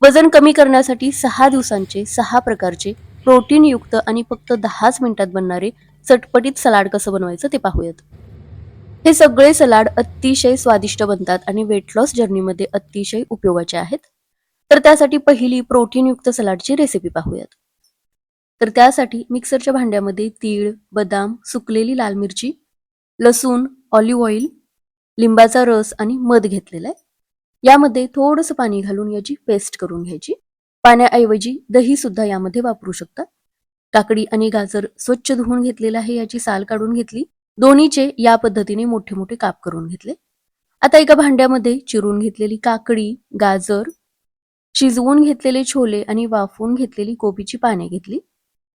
वजन कमी करण्यासाठी 6 दिवसांचे 6 प्रकारचे प्रोटीनयुक्त आणि फक्त 10च मिनिटात बनणारे चटपटीत सलाड कसं बनवायचं ते पाहूयात. हे सगळे सलाड अतिशय स्वादिष्ट बनतात आणि वेट लॉस जर्नीमध्ये अतिशय उपयोगाचे आहेत. तर त्यासाठी पहिली प्रोटीनयुक्त सलाडची रेसिपी पाहूयात. तर त्यासाठी मिक्सरच्या भांड्यामध्ये तीळ, बदाम, सुकलेली लाल मिरची, लसूण, ऑलिव्ह ऑइल, लिंबाचा रस आणि मध घेतलेला आहे. यामध्ये थोडंसं पाणी घालून याची पेस्ट करून घ्यायची. पाण्याऐवजी दही सुद्धा यामध्ये वापरू शकता. काकडी आणि गाजर स्वच्छ धुवून घेतलेलं आहे, याची साल काढून घेतली. दोन्हीचे या पद्धतीने मोठे मोठे काप करून घेतले. आता एका भांड्यामध्ये चिरून घेतलेली काकडी, गाजर, शिजवून घेतलेले छोले आणि वाफवून घेतलेली कोबीची पाने घेतली.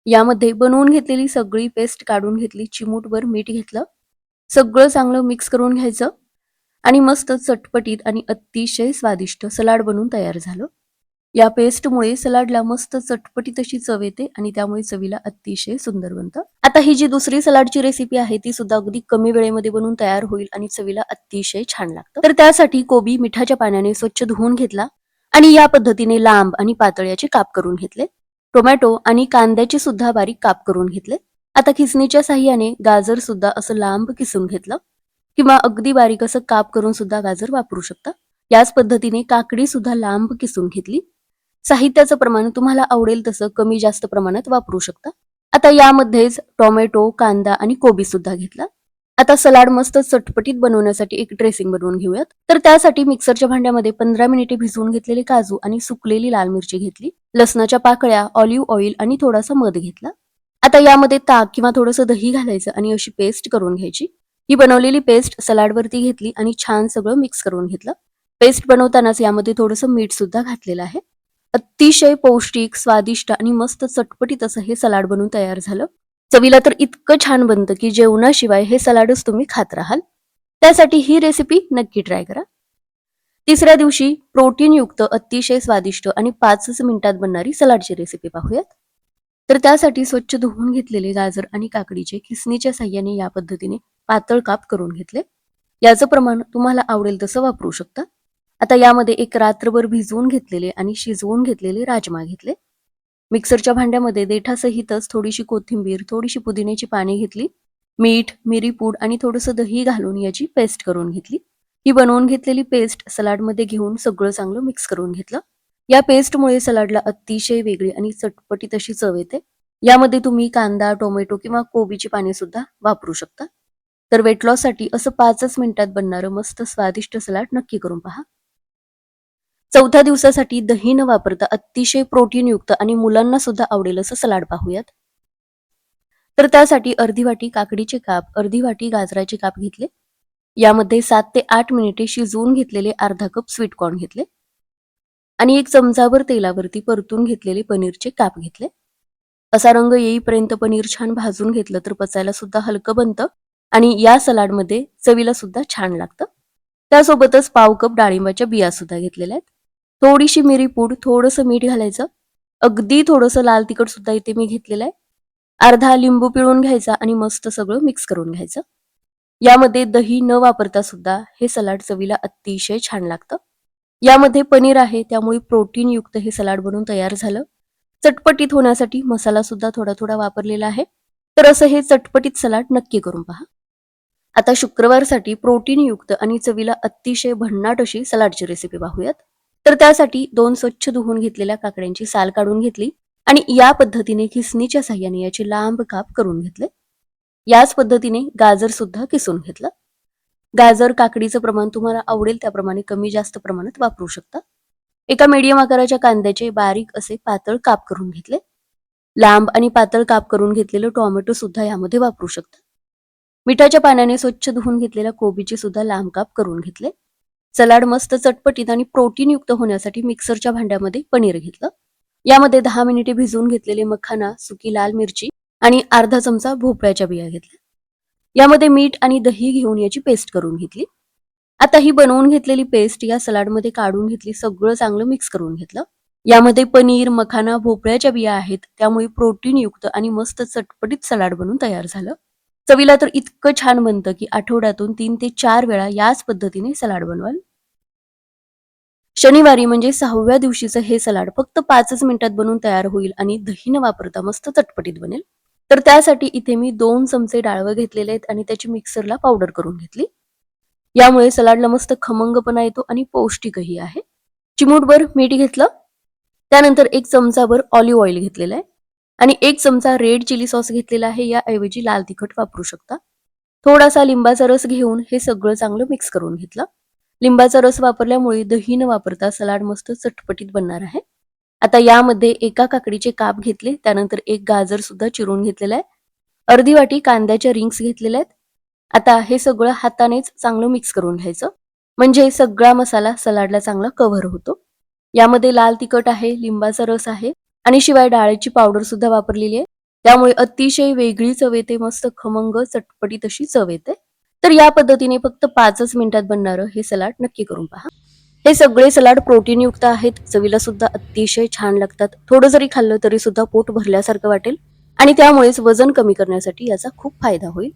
यामध्ये बनवून घेतलेली सगळी पेस्ट काढून घेतली. चिमूटभर मीठ घेतलं. सगळं चांगलं मिक्स करून घ्यायचं आणि मस्त चटपटीत आणि अतिशय स्वादिष्ट सलाड बनून तयार झालं. या पेस्टमुळे सलाडला मस्त चटपटीत अशी चव येते आणि त्यामुळे चवीला अतिशय सुंदर बनतं. आता ही जी दुसरी सलाडची रेसिपी आहे ती सुद्धा अगदी कमी वेळेमध्ये बनून तयार होईल आणि चवीला अतिशय छान लागतं. तर त्यासाठी कोबी मिठाच्या पाण्याने स्वच्छ धुवून घेतला आणि या पद्धतीने लांब आणि पातळ याचे काप करून घेतले. टोमॅटो आणि कांद्याचे सुद्धा बारीक काप करून घेतले. आता खिसणीच्या साह्याने गाजर सुद्धा असं लांब किसून घेतलं किंवा अगदी बारीक असं काप करून सुद्धा गाजर वापरू शकता. याच पद्धतीने काकडी सुद्धा लांब किसून घेतली. साहित्याचं प्रमाण तुम्हाला आवडेल तसं कमी जास्त प्रमाणात वापरू शकता. आता यामध्येच टोमॅटो, कांदा आणि कोबी सुद्धा घेतला. आता सलाड मस्त चटपटीत बनवण्यासाठी एक ड्रेसिंग बनवून घेऊयात. तर त्यासाठी मिक्सरच्या भांड्यामध्ये 15 मिनिटे भिजवून घेतलेले काजू आणि सुकलेली लाल मिरची घेतली. लसणाच्या पाकळ्या, ऑलिव्ह ऑइल आणि थोडासा मध घेतला. आता यामध्ये ताक किंवा थोडंसं दही घालायचं आणि अशी पेस्ट करून घ्यायची. ही बनवलेली पेस्ट सलाडवरती घेतली आणि छान सगळं मिक्स करून घेतलं. पेस्ट बनवतानाच यामध्ये थोडंसं मीठ सुद्धा घातलेलं आहे. अतिशय पौष्टिक, स्वादिष्ट आणि मस्त चटपटीत असं हे सलाड बनून तयार झालं. चवीला तर इतकं छान बनतं की जेवणाशिवाय हे सलाडच तुम्ही खात राहाल. त्यासाठी ही रेसिपी नक्की ट्राय करा. तिसऱ्या दिवशी प्रोटीनयुक्त अतिशय स्वादिष्ट आणि 5च मिनिटात बनणारी सलाडची रेसिपी पाहूयात. तर त्यासाठी स्वच्छ धुवून घेतलेले गाजर आणि काकडीचे खिसणीच्या साह्याने या पद्धतीने पातळ काप करून घेतले. याचं प्रमाण तुम्हाला आवडेल तसं वापरू शकता. आता यामध्ये एक रात्रभर भिजवून घेतलेले आणि शिजवून घेतलेले राजमा घेतले. मिक्सरच्या भांड्यामध्ये देठासहितच थोडीशी कोथिंबीर, थोडीशी पुदिन्याची पाने घेतली. मीठ, मिरीपूड आणि थोडंसं दही घालून याची पेस्ट करून घेतली. ही बनवून घेतलेली पेस्ट सलाडमध्ये घेऊन सगळं चांगलं मिक्स करून घेतलं. या पेस्टमुळे सलाडला अतिशय वेगळी आणि चटपटीत अशी चव येते. यामध्ये तुम्ही कांदा, टोमॅटो किंवा कोबीची पाने सुद्धा वापरू शकता. तर वेट लॉससाठी असं 5च मिनिटात बनणारं मस्त स्वादिष्ट सलाड नक्की करून पहा. चौथ्या दिवसासाठी दही न वापरता अतिशय प्रोटीनयुक्त आणि मुलांना सुद्धा आवडेल असं सलाड पाहूयात. तर त्यासाठी अर्धी वाटी काकडीचे काप, अर्धी वाटी गाजराचे काप घेतले. यामध्ये 7 ते 8 मिनिटे शिजवून घेतलेले अर्धा कप स्वीटकॉर्न घेतले आणि एक चमचाभर तेलावरती परतून घेतलेले पनीरचे काप घेतले. असा रंग येईपर्यंत पनीर छान भाजून घेतलं तर पचायला सुद्धा हलकं बनतं आणि या सलाडमध्ये चवीला सुद्धा छान लागतं. त्यासोबतच पाव कप डाळिंबाच्या बिया सुद्धा घेतलेल्या आहेत. थोडीशी मिरी पूड, थोडंसं मीठ घालायचं. अगदी थोडंसं लाल तिखट सुद्धा इथे मी घेतलेलं आहे. अर्धा लिंबू पिळून घ्यायचा आणि मस्त सगळं मिक्स करून घ्यायचं. यामध्ये दही न वापरता सुद्धा हे सलाड चवीला अतिशय छान लागतं. यामध्ये पनीर आहे त्यामुळे प्रोटीनयुक्त हे सलाड बनून तयार झालं. चटपटीत होण्यासाठी मसाला सुद्धा थोडा थोडा वापरलेला आहे. तर असं हे चटपटीत सलाड नक्की करून पहा. आता शुक्रवारसाठी प्रोटीनयुक्त आणि चवीला अतिशय भन्नाट अशी सलाडची रेसिपी पाहूयात. तर त्यासाठी 2 स्वच्छ धुवून घेतलेल्या काकड्यांची साल काढून घेतली आणि या पद्धतीने खिसणीच्या साह्याने याचे लांब काप करून घेतले. याच पद्धतीने गाजर सुद्धा किसून घेतलं. गाजर, काकडीचं प्रमाण तुम्हाला आवडेल त्याप्रमाणे कमी जास्त प्रमाणात वापरू शकता. एका मीडियम आकाराच्या कांद्याचे बारीक असे पातळ काप करून घेतले. लांब आणि पातळ काप करून घेतलेलं टोमॅटो सुद्धा यामध्ये वापरू शकता. मिठाच्या पाण्याने स्वच्छ धुवून घेतलेल्या कोबीचे सुद्धा लांब काप करून घेतले. सलाड मस्त चटपटीत आणि प्रोटीनयुक्त होण्यासाठी मिक्सरच्या भांड्यामध्ये पनीर घेतलं. यामध्ये 10 मिनिटे भिजवून घेतलेले मखाना, सुकी लाल मिरची आणि अर्धा चमचा भोपळ्याच्या बिया घेतल्या. यामध्ये मीठ आणि दही घेऊन याची पेस्ट करून घेतली. आता ही बनवून घेतलेली पेस्ट या सलाडमध्ये काढून घेतली. सगळं चांगलं मिक्स करून घेतलं. यामध्ये पनीर, मखाना, भोपळ्याच्या बिया आहेत त्यामुळे प्रोटीनयुक्त आणि मस्त चटपटीत सलाड बनून तयार झालं. चवीला तर इतकं छान बनतं की आठवड्यातून 3 ते 4 वेळा याच पद्धतीने सलाड बनवाल. शनिवारी म्हणजे 6व्या दिवशीचं हे सलाड फक्त 5च मिनिटात बनवून तयार होईल आणि दही न वापरता मस्त चटपटीत बनेल. तर त्यासाठी इथे मी 2 चमचे डाळवं घेतलेले आहेत आणि त्याची मिक्सरला पावडर करून घेतली. यामुळे सलाडला मस्त खमंगपणा येतो आणि पौष्टिकही आहे. चिमूटभर मीठ घेतलं. त्यानंतर 1 चमचाभर ऑलिव्ह ऑइल घेतलेलं आहे आणि 1 चमचा रेड चिली सॉस घेतलेला आहे. याऐवजी लाल तिखट वापरू शकता. थोडासा लिंबाचा रस घेऊन हे सगळं चांगलं मिक्स करून घेतलं. लिंबाचा रस वापरल्यामुळे दही न वापरता सलाड मस्त चटपटीत बनणार आहे. आता यामध्ये एका काकडीचे काप घेतले, त्यानंतर एक गाजर सुद्धा चिरून घेतलेला आहे. अर्धी वाटी कांद्याच्या रिंग्स घेतलेल्या आहेत. आता हे सगळं हातानेच चांगलं मिक्स करून घ्यायचं. म्हणजे सगळा मसाला सलाडला चांगला कव्हर होतो. यामध्ये लाल तिखट आहे, लिंबाचा रस आहे आणि शिवाय डाळीची पावडर सुद्धा वापरलेली आहे. त्यामुळे अतिशय वेगळी चव येते, मस्त खमंग चटपटीत अशी चव येते. तर या पद्धतीने फक्त 5च मिनिटात बनणारं हे सलाड नक्की करून पहा. हे सगळे सलाड प्रोटीनयुक्त आहेत, चवीला सुद्धा अतिशय छान लागतात. थोडं जरी खाल्लं तरी सुद्धा पोट भरल्यासारखं वाटेल आणि त्यामुळेच वजन कमी करण्यासाठी याचा खूप फायदा होईल.